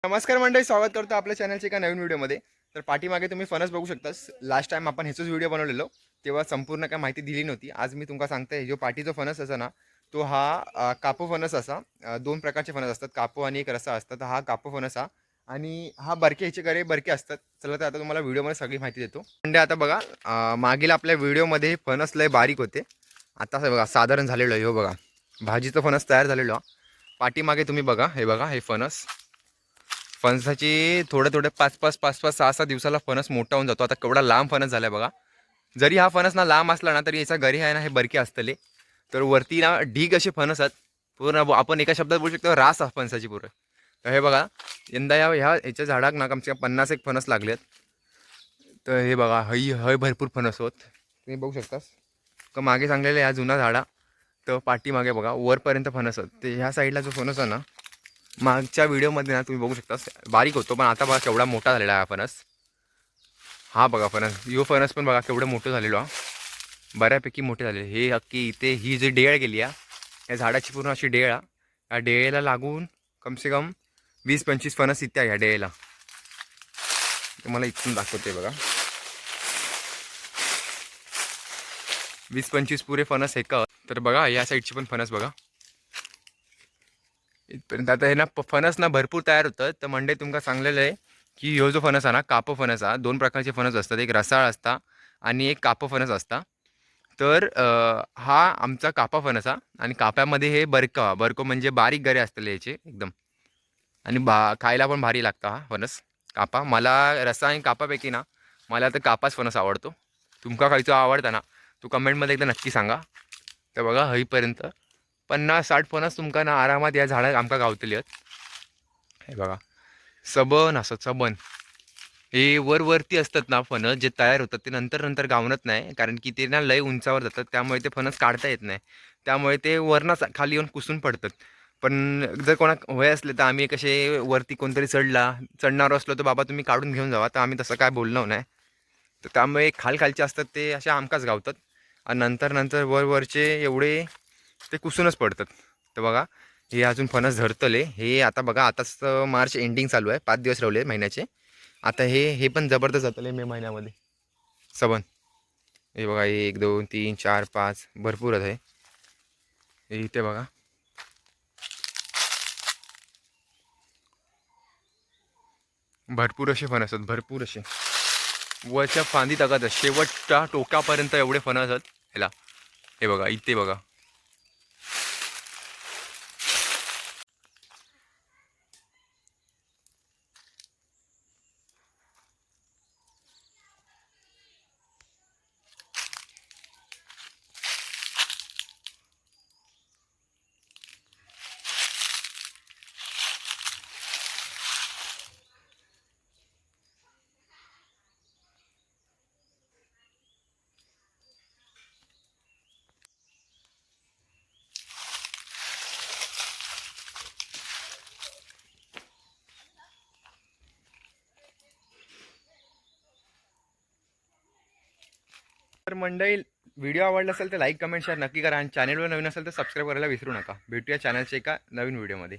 नमस्कार मंडळी, स्वागत करतो आपल्या चॅनलच्या एका नवीन व्हिडिओमध्ये. तर पाठीमागे तुम्ही फणस बघू शकता. लास्ट टाइम आपण ह्याचाच व्हिडिओ बनवलेलो, तेव्हा संपूर्ण काय माहिती दिली नव्हती. आज मी तुमका सांगते, जो पाठीचा फणस असा ना, तो हा कापू फणस असा. दोन प्रकारचे फणस असतात, कापू आणि एक रसा असतात. हा कापू फणस हा आणि हा बरके, ह्याचे गरे बरके असतात. चला तर आता तुम्हाला व्हिडिओमध्ये सगळी माहिती देतो. म्हणजे आता बघा, मागील आपल्या व्हिडिओमध्ये फणस लय बारीक होते. आता हे बघा साधारण झालेलं आहे. हो बघा, भाजीचं फणस तयार झालेलं. पाठीमागे तुम्ही बघा, हे बघा, हे फणस. फणसाची थोडे थोडे 5-5 6-6 दिवसाला फणस मोठा होऊन जातो. आता केवढा लांब फणस झालाय बघा. जरी हा फणस ना लांब असला ना, तरी याचा घरी आहे ना, हे बरके असतले. तर वरती ना ढीग असे फणस आहेत. पूर्ण आपण एका शब्दात बोलू शकतो, रास फणसाची पूर्ण. तर हे बघा, यंदा ह्याच्या झाडाक ना कमसे कम 50 एक फणस लागलेत. तर हे बघा, हय हय भरपूर फणस होत, तुम्ही बघू शकतास. तर मागे सांगलेलं ह्या जुना झाडा, तर पाठीमागे बघा वरपर्यंत फणस आहेत. ते ह्या साईडला जो फणस आहे ना, मागच्या व्हिडिओमध्ये ना तुम्ही बघू शकता बारीक होतो, पण आता बघा केवढा मोठा झालेला आहे हा फणस. हा बघा फणस, यो फणस पण बघा केवढं मोठं झालेलो हा, बऱ्यापैकी मोठे झाले हे. अख्खी इथे ही जी डेळ गेली आहे, या झाडाची पूर्ण अशी डेळ आहे. या डेळेला लागून कमसे कम 20-25 फणस इथे आहे ह्या डेळेला. तुम्हाला इथून दाखवते बघा, 20-25 पुरे फणस आहे का. तर बघा या साईडची पण फणस बघा इथपर्यंत. आता हे ना फणस ना भरपूर तयार होतं. तर मंडे तुमका सांगलेलं आहे की ह्यो जो फणस आहे ना, कापो फणस हा. दोन प्रकारचे फणस असतात, एक रसाळ असता आणि एक कापो फणस असता. तर हा आमचा कापा फणस हा. आणि काप्यामध्ये हे बरका, बरको म्हणजे बारीक गरे असतले याचे एकदम. आणि खायला पण भारी लागता हा फणस कापा. मला रसा आणि कापापैकी ना, मला तर कापाच फणस आवडतो. तुमका खायचं आवडता ना, तू कमेंटमध्ये एकदा नक्की सांगा. तर बघा हईपर्यंत 50-60 फणस तुमका ना आरामात या झाडात आमका गावतली आहेत. हे बघा, सबन असं सबन. हे वरती असतात ना फणस जे तयार होतात, ते नंतर नंतर गावणत नाही, कारण की ते ना लय उंचावर जातात. त्यामुळे ते फणस काढता येत नाही. त्यामुळे ते वरनाच खाली येऊन कुसून पडतात. पण जर कोणा वय असले तर आम्ही कसे वरती कोणतरी चढणार असलो तर बाबा तुम्ही काढून घेऊन जावा, तर आम्ही तसं काय बोललो नाही. तर त्यामुळे खालचे असतात ते असे आमकाच गावतात. आणि नंतर नंतर वरचे एवढे ते कुसूनच पडतात. तर बघा, हे अजून फणस धरतले. हे आता बघा, आताच मार्च एंडिंग चालू आहे, 5 दिवस राहिले महिन्याचे. आता हे हे पण जबरदस्त जातले मे महिन्यामध्ये सबन. हे बघा, 1 2 3 4 5 भरपूरच आहे. हे इथे बघा, भरपूर असे फणस आहेत, भरपूर असे. वरच्या फांदी तगात शेवटच्या टोकापर्यंत एवढे फणस आहेत ह्याला. हे बघा इथे बघा. तर मंडळी, व्हिडिओ आवडला असेल तर लाईक कमेंट शेअर नक्की करा. आणि चॅनलवर नवीन असेल तर सबस्क्राईब करायला विसरू नका. भेटूया चॅनलच्या एका नवीन व्हिडिओमध्ये.